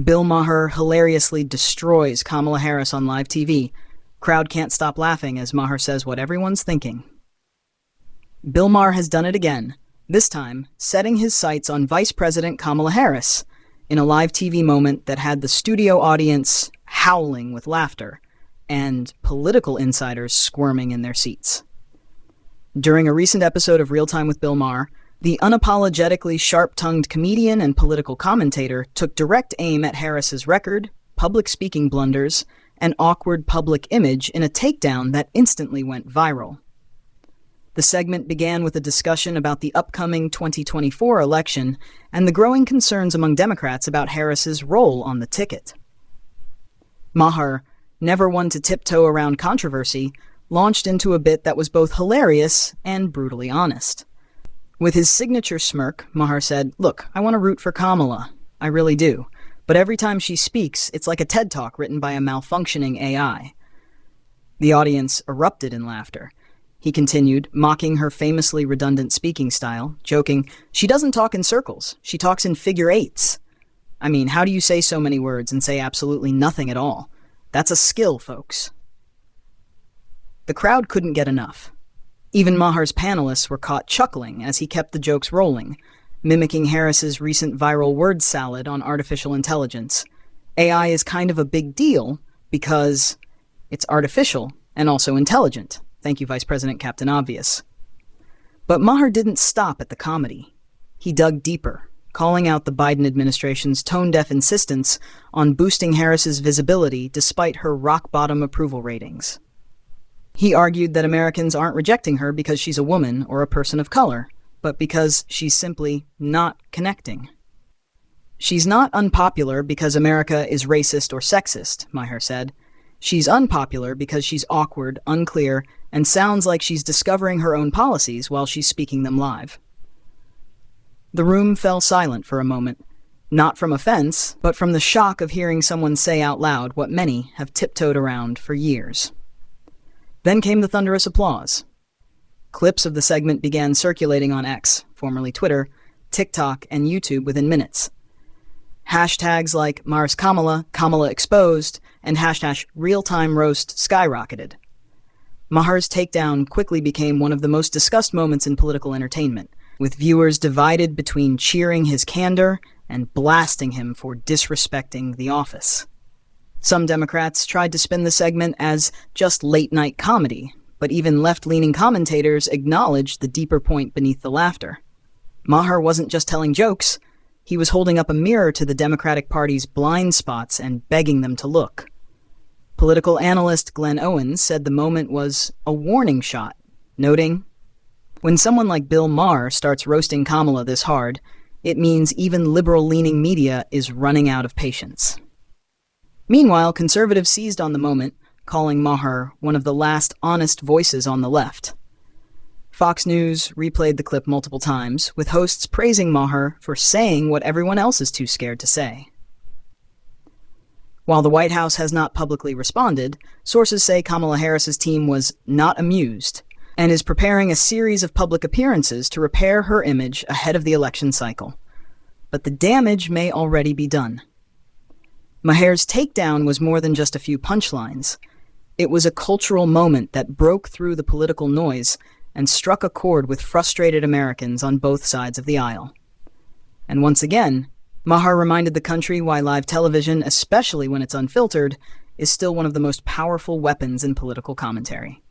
Bill Maher hilariously destroys Kamala Harris on live TV. Crowd can't stop laughing as Maher says what everyone's thinking. Bill Maher has done it again, this time setting his sights on Vice President Kamala Harris in a live TV moment that had the studio audience howling with laughter and political insiders squirming in their seats. During a recent episode of Real Time with Bill Maher, the unapologetically sharp-tongued comedian and political commentator took direct aim at Harris's record, public speaking blunders, and awkward public image in a takedown that instantly went viral. The segment began with a discussion about the upcoming 2024 election and the growing concerns among Democrats about Harris's role on the ticket. Maher, never one to tiptoe around controversy, launched into a bit that was both hilarious and brutally honest. With his signature smirk, Maher said, "Look, I want to root for Kamala. I really do. But every time she speaks, it's like a TED Talk written by a malfunctioning AI." The audience erupted in laughter. He continued, mocking her famously redundant speaking style, joking, "She doesn't talk in circles. She talks in figure eights. I mean, how do you say so many words and say absolutely nothing at all? That's a skill, folks." The crowd couldn't get enough. Even Maher's panelists were caught chuckling as he kept the jokes rolling, mimicking Harris's recent viral word salad on artificial intelligence. AI is kind of a big deal because it's artificial and also intelligent. Thank you, Vice President Captain Obvious. But Maher didn't stop at the comedy. He dug deeper, calling out the Biden administration's tone-deaf insistence on boosting Harris's visibility despite her rock-bottom approval ratings. He argued that Americans aren't rejecting her because she's a woman or a person of color, but because she's simply not connecting. "She's not unpopular because America is racist or sexist," Maher said. "She's unpopular because she's awkward, unclear, and sounds like she's discovering her own policies while she's speaking them live." The room fell silent for a moment, not from offense, but from the shock of hearing someone say out loud what many have tiptoed around for years. Then came the thunderous applause. Clips of the segment began circulating on X, formerly Twitter, TikTok, and YouTube within minutes. Hashtags like Mars Kamala, Kamala Exposed, and hashtag Realtime Roast skyrocketed. Maher's takedown quickly became one of the most discussed moments in political entertainment, with viewers divided between cheering his candor and blasting him for disrespecting the office. Some Democrats tried to spin the segment as just late-night comedy, but even left-leaning commentators acknowledged the deeper point beneath the laughter. Maher wasn't just telling jokes, he was holding up a mirror to the Democratic Party's blind spots and begging them to look. Political analyst Glenn Owens said the moment was a warning shot, noting, "When someone like Bill Maher starts roasting Kamala this hard, it means even liberal-leaning media is running out of patience." Meanwhile, conservatives seized on the moment, calling Maher one of the last honest voices on the left. Fox News replayed the clip multiple times, with hosts praising Maher for saying what everyone else is too scared to say. While the White House has not publicly responded, sources say Kamala Harris's team was not amused and is preparing a series of public appearances to repair her image ahead of the election cycle. But the damage may already be done. Maher's takedown was more than just a few punchlines. It was a cultural moment that broke through the political noise and struck a chord with frustrated Americans on both sides of the aisle. And once again, Maher reminded the country why live television, especially when it's unfiltered, is still one of the most powerful weapons in political commentary.